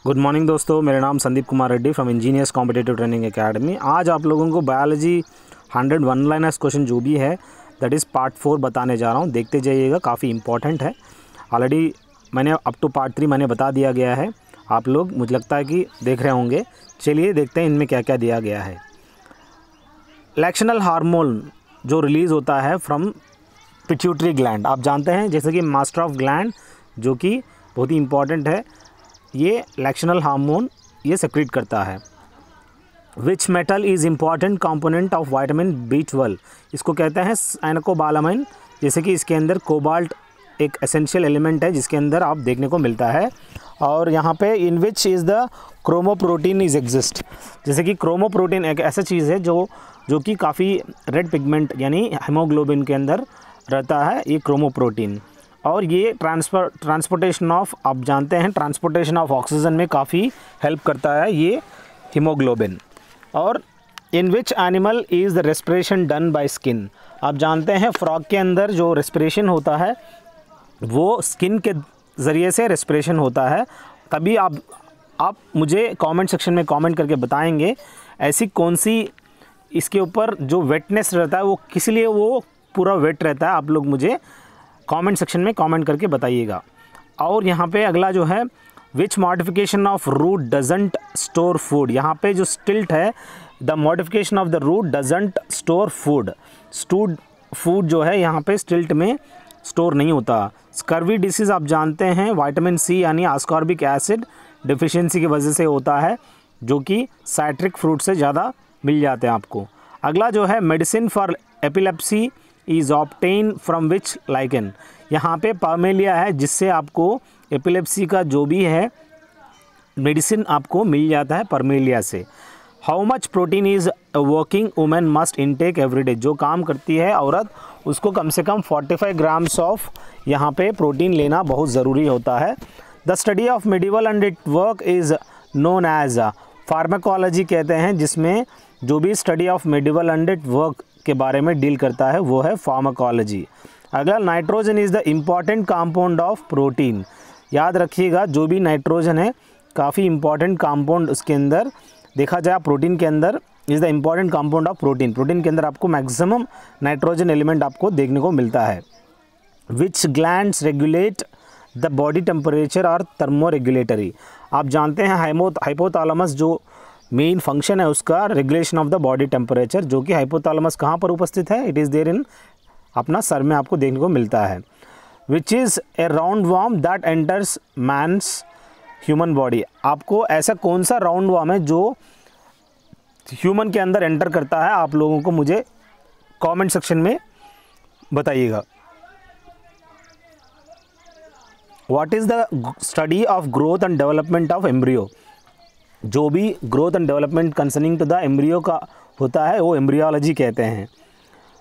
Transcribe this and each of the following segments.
Good morning दोस्तों, मेरा नाम Sandeep Kumar Reddy from engineers competitive training academy. आज आप लोगों को बायोलॉजी 101 लाइनर्स क्वेश्चन जो भी है दैट इज़ पार्ट 4 बताने जा रहा हूँ। देखते जाइएगा, काफ़ी इंपॉर्टेंट है। ऑलरेडी मैंने अप टू पार्ट 3 मैंने बता दिया गया है, आप लोग मुझे लगता है कि देख रहे होंगे। चलिए देखते हैं इनमें क्या क्या दिया गया है। लैक्शनल हार्मोन जो रिलीज़ होता है फ्रॉम पिट्यूटरी ग्लैंड, आप जानते हैं जैसे कि मास्टर ऑफ ग्लैंड जो कि बहुत ही इंपॉर्टेंट है, ये लैक्शनल हार्मोन ये सेक्रेट करता है। Which metal is important component of vitamin B12, इसको कहते हैं साइनोकोबालामाइन। जैसे कि इसके अंदर कोबाल्ट एक एसेंशियल एलिमेंट है जिसके अंदर आप देखने को मिलता है। और यहाँ पे in which is the chromoprotein is exist, जैसे कि क्रोमोप्रोटीन एक ऐसा चीज़ है जो कि काफ़ी रेड पिगमेंट यानी हीमोग्लोबिन के अंदर रहता है, ये क्रोमोप्रोटीन। और ये ट्रांसपोर्टेशन ऑफ, आप जानते हैं ट्रांसपोर्टेशन ऑफ ऑक्सीजन में काफ़ी हेल्प करता है ये हीमोग्लोबिन। और in which animal is the respiration done by skin, आप जानते हैं फ्रॉग के अंदर जो रेस्पिरेशन होता है वो स्किन के ज़रिए से रेस्पिरेशन होता है। तभी आप मुझे कमेंट सेक्शन में कमेंट करके बताएंगे ऐसी कौन सी इसके ऊपर जो वेटनेस रहता है वो किस लिए वो पूरा वेट रहता है, आप लोग मुझे कमेंट सेक्शन में कमेंट करके बताइएगा। और यहाँ पे अगला जो है which modification of root doesn't store food, यहाँ पे जो स्टिल्ट है the modification of the root doesn't store food, stored food जो है यहाँ पे स्टिल्ट में स्टोर नहीं होता। स्कर्वी डिसीज़ आप जानते हैं विटामिन C यानी आस्कॉर्बिक एसिड डिफिशियंसी की वजह से होता है, जो कि साइट्रिक फ्रूट से ज़्यादा मिल जाते हैं आपको। अगला जो है medicine for epilepsy is obtain from which lichen, यहाँ पे पामेलिया है जिससे आपको एपिलेप्सी का जो भी है मेडिसिन आपको मिल जाता है पामेलिया से। How much protein is working women must intake everyday, जो काम करती है औरत उसको कम से कम 45 ग्राम्स ऑफ यहाँ पे प्रोटीन लेना बहुत ज़रूरी होता है। The study of medieval and it work is known as pharmacology कहते हैं, जिसमें जो भी study of medieval and it work के बारे में डील करता है वो है फार्माकोलॉजी। अगला nitrogen is the important compound of protein, याद रखिएगा जो भी नाइट्रोजन है काफ़ी इंपॉर्टेंट कंपाउंड उसके अंदर देखा जाए प्रोटीन के अंदर is the important compound of protein. Protein के अंदर आपको मैक्सिमम नाइट्रोजन एलिमेंट आपको देखने को मिलता है। Which glands regulate the body temperature और थर्मो रेगुलेटरी, आप जानते हैं हाइपोथैलेमस जो मेन फंक्शन है उसका regulation of the body temperature, जो कि हाइपोथैलेमस कहाँ पर उपस्थित है, इट इज़ देयर इन अपना सर में आपको देखने को मिलता है। Which is a round worm that enters man's human body, आपको ऐसा कौन सा राउंड वर्म है जो ह्यूमन के अंदर एंटर करता है, आप लोगों को मुझे कमेंट सेक्शन में बताइएगा। What is the study of growth and development of embryo, जो भी growth and development concerning to the embryo का होता है वो एम्ब्रियोलॉजी कहते हैं।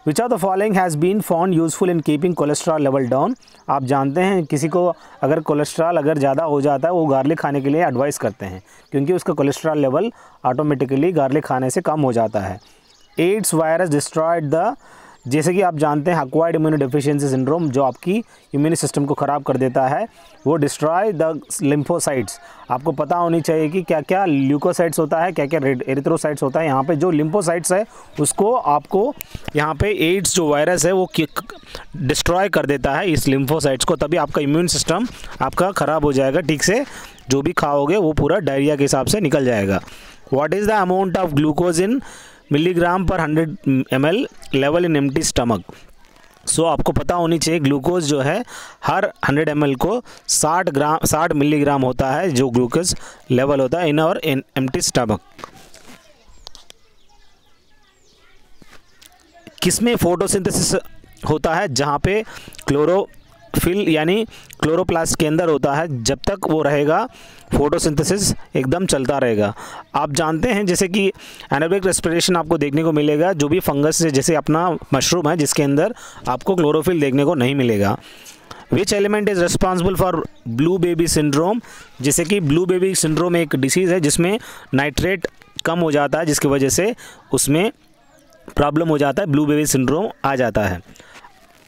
Which of the following has been found useful in keeping cholesterol level down, आप जानते हैं किसी को अगर कोलेस्ट्रॉल अगर ज़्यादा हो जाता है वो गार्लिक खाने के लिए एडवाइस करते हैं, क्योंकि उसका कोलेस्ट्रॉल लेवल ऑटोमेटिकली गार्लिक खाने से कम हो जाता है। एड्स वायरस डिस्ट्रॉयड द, जैसे कि आप जानते हैं एक्वायर्ड इम्यूनोडेफिशिएंसी सिंड्रोम जो आपकी इम्यून सिस्टम को ख़राब कर देता है, वो डिस्ट्रॉय द लिम्फोसाइट्स, आपको पता होनी चाहिए कि क्या क्या ल्यूकोसाइट्स होता है, क्या क्या एरिथ्रोसाइट्स होता है। यहाँ पे जो लिम्फोसाइट्स है उसको आपको यहाँ पे एड्स जो वायरस है वो डिस्ट्रॉय कर देता है इस लिम्फोसाइट्स को, तभी आपका इम्यून सिस्टम आपका ख़राब हो जाएगा, ठीक से जो भी खाओगे वो पूरा डायरिया के हिसाब से निकल जाएगा। What is the amount of glucose in milligram per 100 ml level in empty stomach, so आपको पता होनी चाहिए ग्लूकोज जो है हर 100 ml को 60 मिलीग्राम होता है जो ग्लूकोज लेवल होता है इन और इन एम्प्टी स्टमक। किसमें फोटोसिंथेसिस होता है, जहाँ पे क्लोरोफिल यानी क्लोरोप्लास्ट के अंदर होता है, जब तक वो रहेगा फोटोसिंथेसिस एकदम चलता रहेगा। आप जानते हैं जैसे कि एनारोबिक रेस्पिरेशन आपको देखने को मिलेगा जो भी फंगस से, जैसे अपना मशरूम है जिसके अंदर आपको क्लोरोफिल देखने को नहीं मिलेगा। Which element is responsible for blue baby syndrome, जैसे कि ब्लू बेबी सिंड्रोम एक डिसीज़ है जिसमें नाइट्रेट कम हो जाता है, जिसकी वजह से उसमें प्रॉब्लम हो जाता है, ब्लू बेबी सिंड्रोम आ जाता है।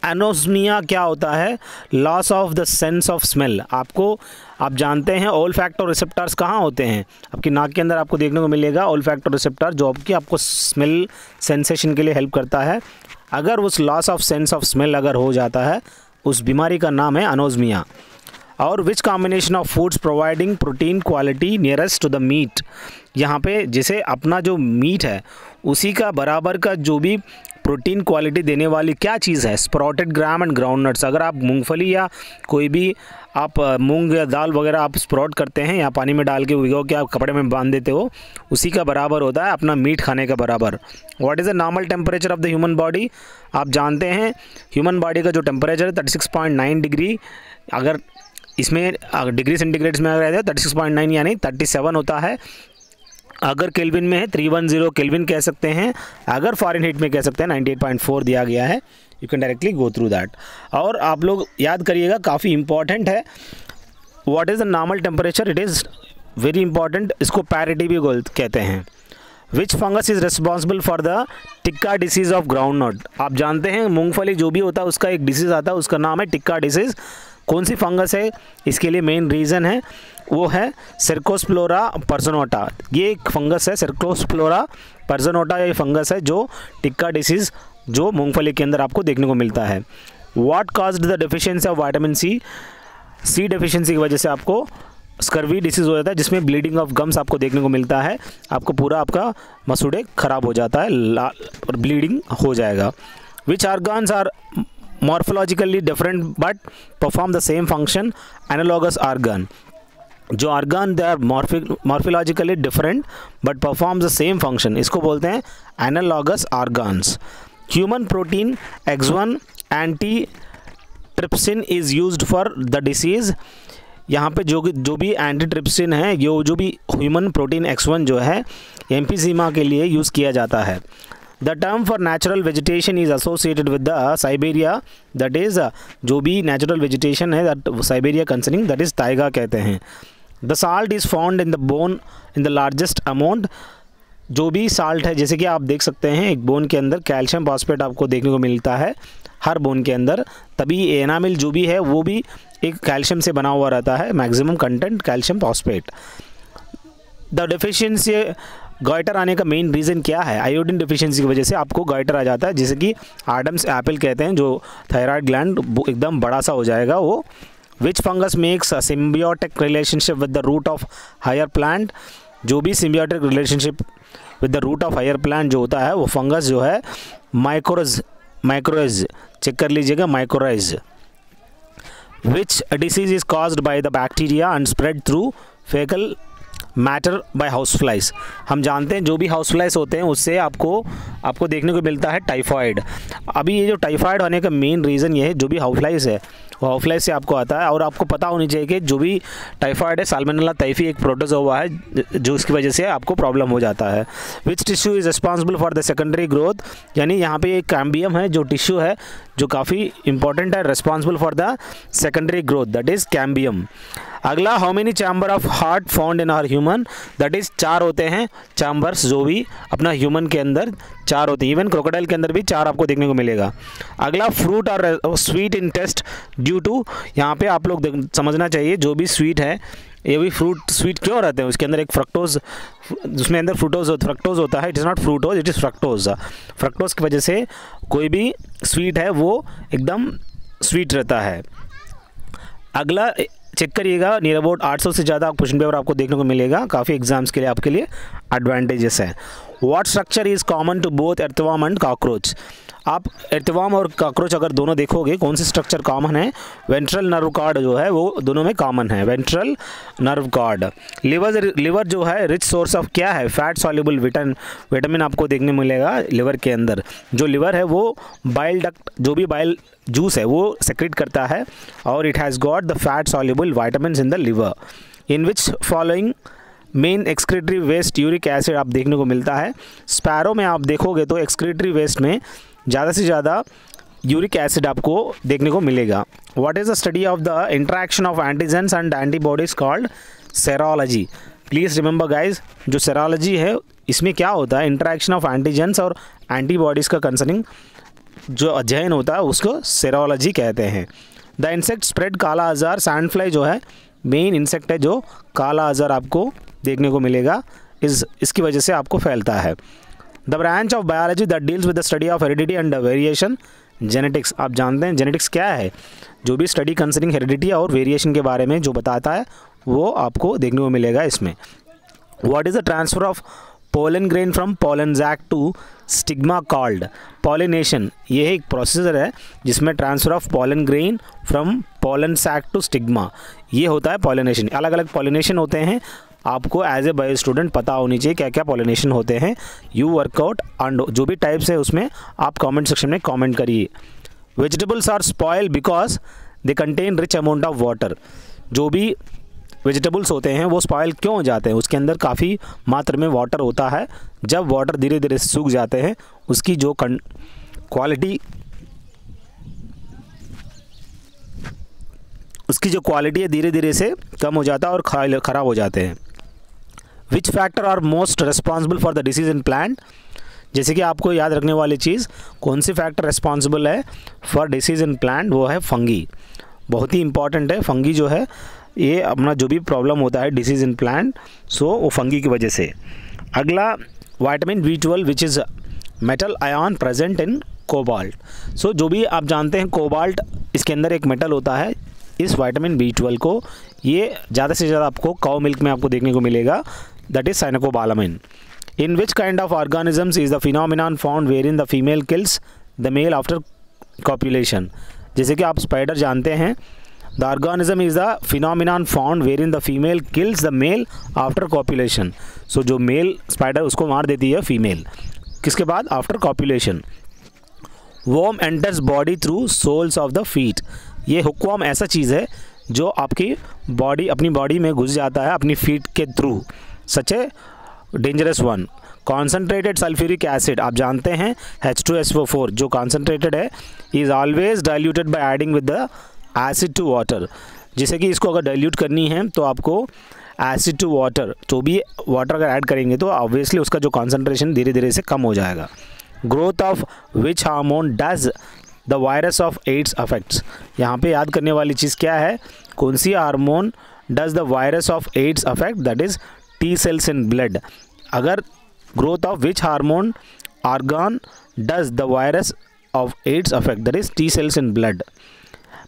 एनोस्मिया क्या होता है? Loss of the sense of smell. आप जानते हैं ओल्फैक्टो रिसेप्टर्स कहाँ होते हैं? आपकी नाक के अंदर आपको देखने को मिलेगा ओल्फैक्टो रिसेप्टर, जो आपको स्मेल सेंसेशन के लिए हेल्प करता है। अगर उस loss of sense of smell अगर हो जाता है, उस बीमारी का नाम है एनोस्मिया। और which combination of foods providing protein quality nearest to the meat. यहाँ पे जैसे अपना जो मीट है उसी का बराबर का जो भी प्रोटीन क्वालिटी देने वाली क्या चीज़ है? Sprouted gram and ground nuts. अगर आप मूंगफली या कोई भी आप मूंग या दाल वगैरह आप स्प्राउट करते हैं या पानी में डाल के भिगो के आप कपड़े में बांध देते हो, उसी का बराबर होता है अपना मीट खाने का बराबर। What is the normal temperature of the human body? आप जानते हैं ह्यूमन बॉडी का जो टेम्परेचर है 36.9 डिग्री, अगर इसमें डिग्री सेंटीग्रेड्स में अगर है 36.9 यानी 37 होता है। अगर केल्विन में है 310 केल्विन कह सकते हैं, अगर फ़ारेनहीट में कह सकते हैं 98.4 दिया गया है। You can directly go through that. और आप लोग याद करिएगा, काफ़ी इंपॉर्टेंट है। What is the normal temperature? It is very important. इसको पैरिटी भी कहते हैं। Which fungus is responsible for the tikka disease of groundnut? आप जानते हैं मूंगफली जो भी होता है उसका एक डिसीज़ आता है, उसका नाम है टिक्का डिसीज़। कौन सी फंगस है? इसके लिए मेन रीज़न है वो है सर्कोस्प्लोरा पर्जनोटा। ये एक फंगस है, सर्कोस्प्लोरा पर्जनोटा, ये फंगस है जो टिक्का डिसीज़ जो मूंगफली के अंदर आपको देखने को मिलता है। What caused the deficiency of vitamin C? C deficiency की वजह से आपको स्कर्वी डिसीज़ हो जाता है, जिसमें ब्लीडिंग ऑफ गम्स आपको देखने को मिलता है। आपको पूरा आपका मसूड़े ख़राब हो जाता है, और ब्लीडिंग हो जाएगा। Which organs are morphologically different but perform the same function? Analogous organ। जो organ they are morphologically different but perform the same function, इसको बोलते हैं analogous organs. Human protein X1 anti trypsin is used for the disease. यहाँ पे जो भी anti trypsin है, जो भी ह्यूमन प्रोटीन X1 जो है एम्फीजीमा के लिए यूज़ किया जाता है। The term for natural vegetation is associated with the Siberia, that is जो भी natural vegetation है that Siberia concerning, that is taiga कहते हैं। The salt is found in the bone in the largest amount। जो भी salt है, जैसे कि आप देख सकते हैं एक बोन के अंदर कैल्शियम फॉस्फेट आपको देखने को मिलता है हर बोन के अंदर, तभी एनामिल जो भी है वो भी एक कैल्शियम से बना हुआ रहता है, maximum content calcium phosphate. The deficiency goitre आने का मेन रीज़न क्या है? आयोडीन डिफिशिएंसी की वजह से आपको गॉइटर आ जाता है, जैसे कि आडम्स एप्पल कहते हैं, जो थायराइड ग्लैंड एकदम बड़ा सा हो जाएगा वो। Which fungus makes a symbiotic relationship with the root of higher plant? जो भी symbiotic relationship with the root of higher plant जो होता है वो फंगस जो है माइक्रोराइज, चेक कर लीजिएगा, mycorrhiza. Which disease is caused by the bacteria and spread through faecal matter by house flies? हम जानते हैं जो भी हाउस फ्लाइज होते हैं उससे आपको देखने को मिलता है टाइफाइड। अभी ये जो टाइफाइड होने का मेन रीज़न ये है, जो भी हाउस फ्लाइज है वो हाउस फ्लाइज से आपको आता है। और आपको पता होनी चाहिए कि जो भी टाइफाइड है साल्मोनेला टाइफी एक प्रोटोजोआ है जो इसकी वजह से आपको प्रॉब्लम हो जाता है। Which tissue is responsible for the secondary growth? यानी यहाँ पे एक कैम्बियम है जो टिश्यू है जो काफ़ी इंपॉर्टेंट है, responsible for the secondary growth, that is cambium. अगला, how many chamber of heart found in our human? That is 4 होते हैं चैम्बर्स, जो भी अपना ह्यूमन के अंदर 4 होते हैं। इवन क्रोकोडाइल के अंदर भी 4 आपको देखने को मिलेगा। अगला, फ्रूट और sweet in taste due to? यहाँ पे आप लोग समझना चाहिए जो भी स्वीट है, ये भी फ्रूट स्वीट क्यों रहते हैं? उसके अंदर एक फ्रक्टोज, उसमें अंदर फ्रक्टोज होता है। It is not frutose, it is fructose. Fructose की वजह से कोई भी स्वीट है वो एकदम स्वीट रहता है। अगला चेक करिएगा, नियर अबाउट 800 से ज़्यादा क्वेश्चन पेपर आपको देखने को मिलेगा, काफ़ी एग्जाम्स के लिए आपके लिए एडवांटेजेस है। What structure is common to both earthworm and cockroach? आप एर्थवर्म और कॉकरोच अगर दोनों देखोगे कौन सी स्ट्रक्चर कॉमन है? वेंट्रल नर्व कॉर्ड जो है वो दोनों में कॉमन है, वेंट्रल नर्व कॉर्ड। लिवर जो है रिच सोर्स ऑफ क्या है? फैट सॉल्युबल विटामिन आपको देखने मिलेगा लिवर के अंदर। जो लिवर है वो बाइल डक्ट, जो भी बाइल जूस है वो सेक्रेट करता है, और it has got the fat soluble vitamins in the liver. In which following main excretory waste uric acid आप देखने को मिलता है? स्पैरो में आप देखोगे तो एक्सक्रीटरी वेस्ट में ज़्यादा से ज़्यादा यूरिक एसिड आपको देखने को मिलेगा। What is the study of the interaction of antigens and antibodies called? Serology. Please remember guys, जो सेरोलॉजी है इसमें क्या होता है? इंटरेक्शन ऑफ एंटीजेंस और एंटीबॉडीज़ का कंसर्निंग जो अध्ययन होता है उसको सेरोलॉजी कहते हैं। द इंसेक्ट स्प्रेड काला आजार, सैंड फ्लाई जो है मेन इंसेक्ट है जो काला आजार आपको देखने को मिलेगा, इसकी वजह से आपको फैलता है। The branch of biology that deals with the study of heredity and variation, genetics. आप जानते हैं जेनेटिक्स क्या है, जो भी स्टडी कंसर्निंग हेरिडिटी और वेरिएशन के बारे में जो बताता है वो आपको देखने को मिलेगा इसमें। What is the transfer of pollen grain from pollen sac to stigma called pollination. ये एक प्रोसीजर है जिसमें transfer of pollen grain from pollen sac to stigma, ये होता है पॉलिनेशन। अलग अलग पॉलिनेशन होते हैं, आपको एज ए बायो स्टूडेंट पता होनी चाहिए क्या क्या पॉलिनेशन होते हैं। यू वर्कआउट एंड जो भी टाइप्स है उसमें आप कमेंट सेक्शन में कमेंट करिए। Vegetables are spoil because they contain rich amount of water. जो भी वेजिटेबल्स होते हैं वो स्पॉइल क्यों हो जाते हैं, उसके अंदर काफ़ी मात्रा में वाटर होता है। जब वाटर धीरे धीरे सूख जाते हैं उसकी जो क्वालिटी है धीरे धीरे से कम हो जाता है और ख़राब हो जाते हैं। Which factor are most responsible for the disease in plant. जैसे कि आपको याद रखने वाली चीज़, कौन सी फैक्टर रिस्पॉन्सिबल है फॉर डिसीज इन प्लांट, वो है फंगी। बहुत ही इंपॉर्टेंट है फंगी जो है, ये अपना जो भी प्रॉब्लम होता है डिसीज इन प्लांट सो वो फंगी की वजह से। अगला vitamin B12 which is metal ion present in cobalt. So जो भी आप जानते हैं कोबाल्ट इसके अंदर एक मेटल होता है। इस विटामिन B12 को ये ज़्यादा से ज़्यादा आपको काउ मिल्क में आपको देखने को मिलेगा, that is cyanocobalamin. In which kind of organisms is the phenomenon found where in the female kills the male after copulation. जैसे कि आप स्पाइडर जानते हैं, the organism is the phenomenon found where in the female kills the male after copulation. So जो male spider उसको मार देती है फीमेल, किसके बाद, after copulation. Worm enters body through soles of the feet. ये हुक्वर्म ऐसा चीज़ है जो आपकी अपनी बॉडी में घुस जाता है अपनी फीट के through, such a dangerous one. Concentrated sulphuric acid, आप जानते हैं H2SO4 जो कॉन्सनट्रेटेड है is always diluted by adding with the acid to water. जैसे कि इसको अगर डाइल्यूट करनी है तो आपको एसिड टू वाटर, जो भी वाटर अगर ऐड करेंगे तो ऑब्वियसली उसका जो कॉन्सनट्रेशन धीरे धीरे से कम हो जाएगा। Growth of which hormone does the virus of AIDS affects. यहाँ पे याद करने वाली चीज़ क्या है, कौन सी hormone does the virus of AIDS affect, that is T cells in blood। अगर growth of which hormone organ does the virus of AIDS affect, that is T cells in blood।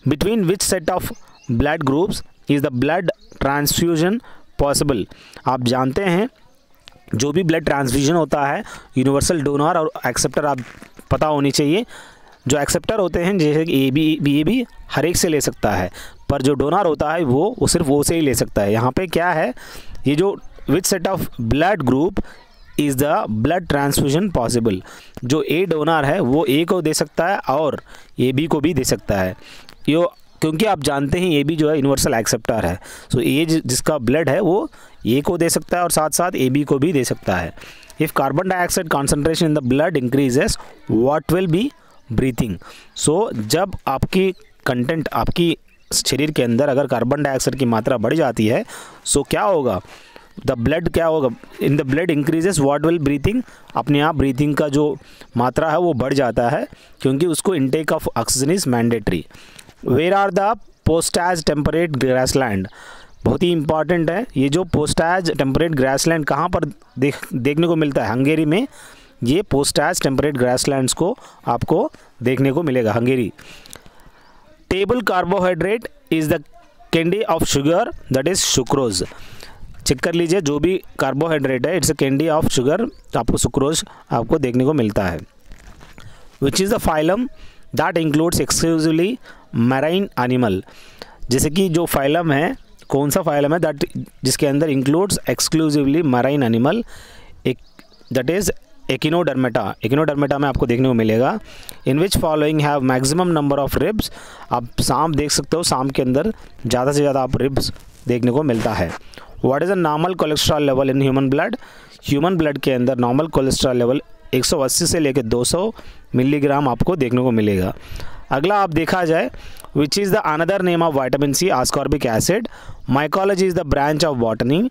Between which set of blood groups is the blood transfusion possible. आप जानते हैं जो भी blood transfusion होता है, universal donor और acceptor आप पता होनी चाहिए। जो एक्सेप्टर होते हैं जैसे कि ए बी हर एक से ले सकता है, पर जो डोनर होता है वो सिर्फ वो से ही ले सकता है। यहाँ पे क्या है, ये जो which set of blood group is the blood transfusion possible. जो ए डोनर है वो ए को दे सकता है और ए बी को भी दे सकता है, क्योंकि आप जानते हैं ए बी जो है यूनिवर्सल एक्सेप्टर है। सो ए जिसका ब्लड है वो ए को दे सकता है और साथ साथ ए बी को भी दे सकता है। If carbon dioxide concentration in the blood increases what will be breathing. So जब आपकी कंटेंट आपकी शरीर के अंदर अगर कार्बन डाइऑक्साइड की मात्रा बढ़ जाती है सो क्या होगा, द ब्लड क्या होगा, इन the blood increases what will breathing, अपने आप ब्रीथिंग का जो मात्रा है वो बढ़ जाता है क्योंकि उसको intake of oxygen is mandatory. Where are the Puszta temperate grassland, बहुत ही इंपॉर्टेंट है। ये जो पोस्टाज टेम्परेट ग्रासलैंड कहाँ पर देखने को मिलता है, हंगेरी में। ये पोस्टाज टेम्परेट ग्रासलैंड्स को आपको देखने को मिलेगा, हंगेरी। Table carbohydrate is the candy of sugar, that is sucrose. Check कर लीजिए, जो भी कार्बोहाइड्रेट है it's a candy of sugar, आपको सुक्रोज आपको देखने को मिलता है। Which is the phylum that includes exclusively marine animal. जैसे कि जो फाइलम है, कौन सा फाइलम है दैट जिसके अंदर includes exclusively marine animal, that is echinodermata. Echinodermata में आपको देखने को मिलेगा। In which following have maximum number of ribs. आप सांप देख सकते हो, सांप के अंदर ज़्यादा से ज़्यादा आप रिब्स देखने को मिलता है। What is the normal cholesterol level in human blood. Human blood के अंदर नॉर्मल कोलेस्ट्रॉल लेवल 180 से लेकर 200 मिलीग्राम आपको देखने को मिलेगा। अगला आप देखा जाए, which is the another name of vitamin C, ascorbic acid. Mycology is the branch of botany.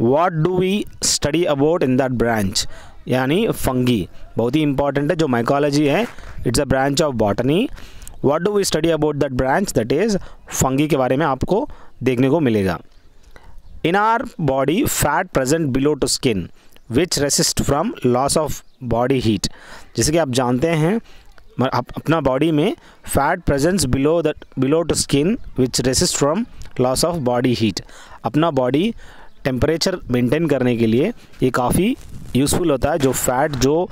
What do we study about in that branch. यानी फंगी, बहुत ही इंपॉर्टेंट है। जो माइकोलॉजी है it's a branch of botany. What do we study about that branch, that is fungi के बारे में आपको देखने को मिलेगा। In our body fat present below to skin which resist from loss of body heat. जैसे कि आप जानते हैं अपना बॉडी में fat presence below to skin which resist from loss of body heat. अपना बॉडी टेम्परेचर मेंटेन करने के लिए ये काफ़ी यूज़फुल होता है, जो फैट जो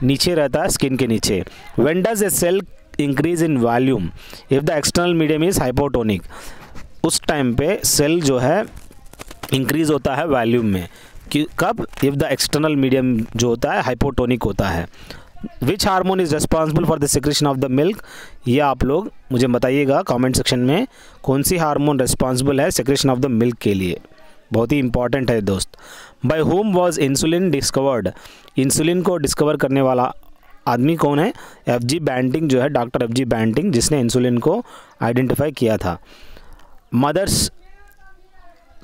नीचे रहता है स्किन के नीचे। When does a cell increase in volume if the external medium is hypotonic. उस टाइम पे सेल जो है इंक्रीज़ होता है वॉल्यूम में, कि कब, इफ़ द एक्सटर्नल मीडियम जो होता है हाइपोटोनिक होता है। Which hormone is responsible for the secretion of the milk, ये आप लोग मुझे बताइएगा कमेंट सेक्शन में, कौन सी हार्मोन रिस्पॉन्सिबल है सिक्रेशन ऑफ द मिल्क के लिए, बहुत ही इंपॉर्टेंट है दोस्त। By whom was insulin discovered, insulin को डिस्कवर करने वाला आदमी कौन है, एफ.जी. बैंटिंग जो है, डॉक्टर एफ.जी. बैंटिंग, जिसने इंसुलिन को आइडेंटिफाई किया था। मदर्स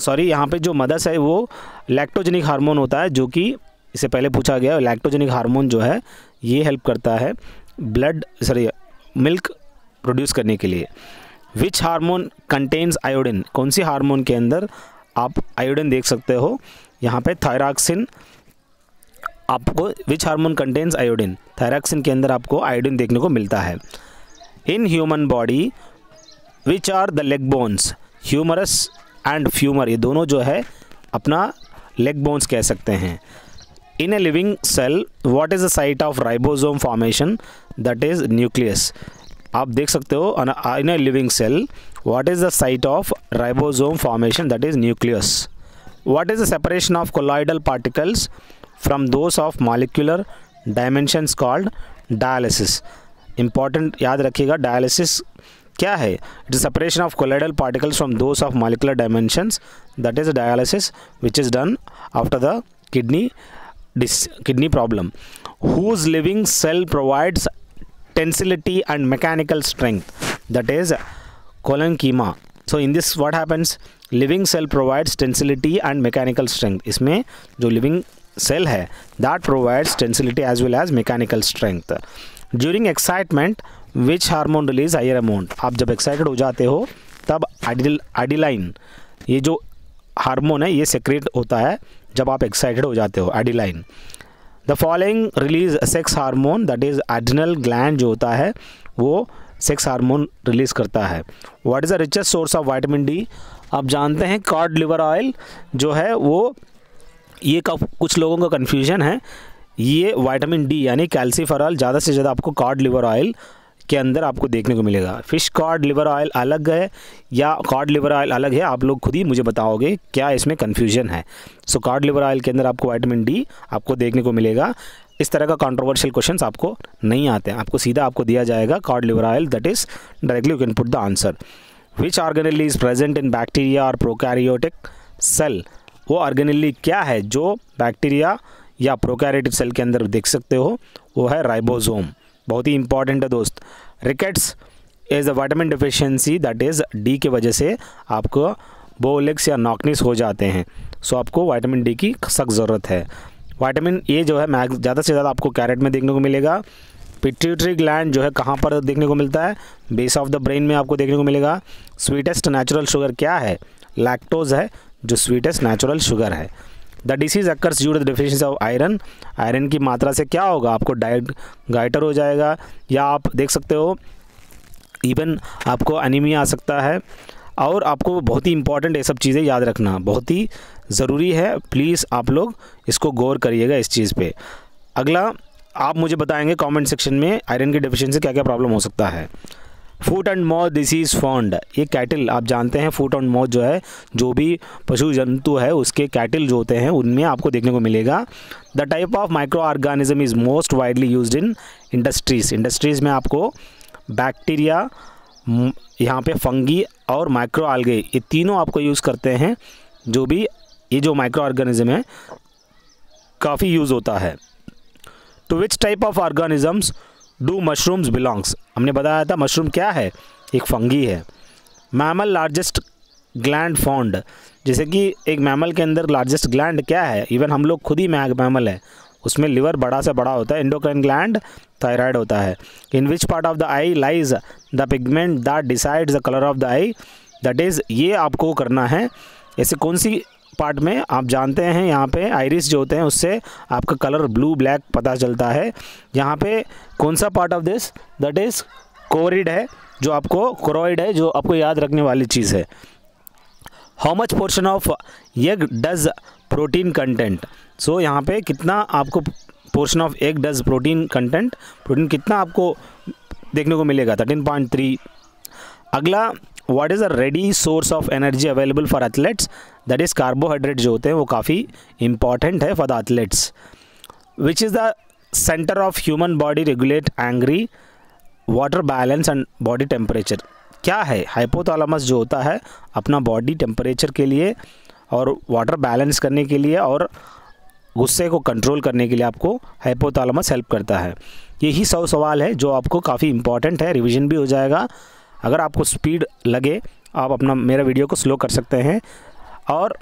यहाँ पे जो मदर्स है वो लैक्टोजेनिक हार्मोन होता है, जो कि इससे पहले पूछा गया। लैक्टोजेनिक हार्मोन जो है ये हेल्प करता है मिल्क प्रोड्यूस करने के लिए। विच हार्मोन कंटेन्स आयोडीन, कौन सी हार्मोन के अंदर आप आयोडीन देख सकते हो, यहाँ पे थायरॉक्सिन आपको, which hormone contains iodine, thyroxine के अंदर आपको आयोडीन देखने को मिलता है। In human body which are the leg bones, humerus and femur, ये दोनों जो है अपना लेग बोन्स कह सकते हैं। In a living cell what is the site of ribosome formation, that is nucleus. आप देख सकते हो in a living cell what is the site of ribosome formation, that is nucleus. What is the separation of colloidal particles from those of molecular dimensions called dialysis. Important याद रखिएगा, dialysis क्या है, it is separation of colloidal particles from those of molecular dimensions, that is dialysis which is done after the kidney problem. Whose living cell provides tensility and mechanical strength, that is colonchima. So in this what happens, living cell provides tensility and mechanical strength. इसमें जो living cell है that provides tensility as well as mechanical strength. During excitement which hormone release higher amount, आप जब excited हो जाते हो तब एडिलाइन, ये जो हार्मोन है ये सेक्रेट होता है जब आप एक्साइटेड हो जाते हो, adrenaline. The following release sex hormone, that is adrenal gland जो होता है वो सेक्स हार्मोन रिलीज करता है। What is the richest source of vitamin D, आप जानते हैं कॉड लिवर ऑयल जो है वो, ये कुछ लोगों का कन्फ्यूजन है, ये विटामिन डी यानी कैल्सीफेरॉल ज़्यादा से ज़्यादा आपको कॉड लिवर ऑयल के अंदर आपको देखने को मिलेगा। फिश कॉड लिवर ऑयल अलग है या कॉड लिवर ऑयल अलग है, आप लोग खुद ही मुझे बताओगे क्या इसमें कन्फ्यूजन है। सो कॉड लिवर ऑयल के अंदर आपको विटामिन डी आपको देखने को मिलेगा। इस तरह का कंट्रोवर्शियल क्वेश्चंस आपको नहीं आते हैं, आपको सीधा आपको दिया जाएगा cod liver oil, that is directly you can put the answer. Which organelle is present in bacteria और प्रोकैरियोटिक सेल, वो ऑर्गेनेल क्या है जो बैक्टीरिया या प्रोकैरियोटिक सेल के अंदर देख सकते हो, वो है राइबोसोम, बहुत ही इंपॉर्टेंट है दोस्त। Rickets is the vitamin deficiency, that is D की वजह से आपको बोलेक्स या नॉकनिस हो जाते हैं। सो आपको विटामिन डी की सख्त ज़रूरत है। विटामिन ए जो है ज़्यादा से ज़्यादा आपको कैरेट में देखने को मिलेगा। पिट्यूटरी ग्लैंड जो है कहाँ पर देखने को मिलता है, बेस ऑफ द ब्रेन में आपको देखने को मिलेगा। स्वीटेस्ट नेचुरल शुगर क्या है, लैक्टोज है जो स्वीटेस्ट नेचुरल शुगर है। The disease occurs due to the deficiency of iron, iron की मात्रा से क्या होगा, आपको गाइटर हो जाएगा, या आप देख सकते हो इवन आपको एनीमिया आ सकता है। और आपको बहुत ही इंपॉर्टेंट ये सब चीज़ें याद रखना बहुत ही ज़रूरी है, प्लीज़ आप लोग इसको गौर करिएगा इस चीज़ पे। अगला आप मुझे बताएंगे कमेंट सेक्शन में आयरन की डेफिशिएंसी क्या क्या प्रॉब्लम हो सकता है। Foot and mouth disease found, ये कैटल आप जानते हैं, फुट एंड माउथ जो है जो भी पशु जंतु है उसके कैटल जो होते हैं उनमें आपको देखने को मिलेगा। The type of micro organism is most widely used in industries में आपको बैक्टीरिया, यहाँ पे फंगी और माइक्रो आल्गे, ये तीनों आपको यूज़ करते हैं। जो भी ये जो माइक्रो ऑर्गेनिज्म है काफ़ी यूज़ होता है। To which type of organisms do mushrooms belongs, हमने बताया था मशरूम क्या है, एक फंगी है। मैमल लार्जेस्ट ग्लैंड फाउंड, जैसे कि एक मैमल के अंदर लार्जेस्ट ग्लैंड क्या है, इवन हम लोग खुद ही मैमल है, उसमें लिवर बड़ा से बड़ा होता है, एंडोक्राइन ग्लैंड थायराइड होता है। In which part of the eye lies the pigment that decides the colour of the eye, that is ये आपको करना है। ऐसे कौन सी पार्ट में आप जानते हैं, यहाँ पे आइरिस जो होते हैं उससे आपका कलर ब्लू ब्लैक पता चलता है। यहाँ पे कौन सा part of this, that is choroid है, जो आपको कोरोइड है, जो आपको याद रखने वाली चीज़ है। How much portion of egg does protein content, so यहाँ पे कितना आपको portion of egg does protein content, protein कितना आपको देखने को मिलेगा, 13.3। अगला, what is a ready source of energy available for athletes, that is carbohydrate जो होते हैं वो काफ़ी इंपॉर्टेंट है for the athletes. Which is the centre of human body regulate hunger water balance and body temperature, क्या है? Hypothalamus जो होता है अपना बॉडी टेम्परेचर के लिए और वाटर बैलेंस करने के लिए और गुस्से को कंट्रोल करने के लिए आपको हाइपोथैलेमस हेल्प करता है। यही 100 सवाल है जो आपको काफ़ी इंपॉर्टेंट है, रिवीजन भी हो जाएगा। अगर आपको स्पीड लगे आप अपना मेरा वीडियो को स्लो कर सकते हैं। और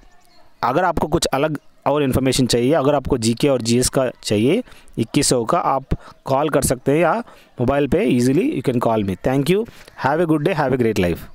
अगर आपको कुछ अलग और इन्फॉर्मेशन चाहिए, अगर आपको जीके और जीएस का चाहिए 2100 का, आप कॉल कर सकते हैं या मोबाइल पे easily you can call me. Thank you, have a good day, have a great life.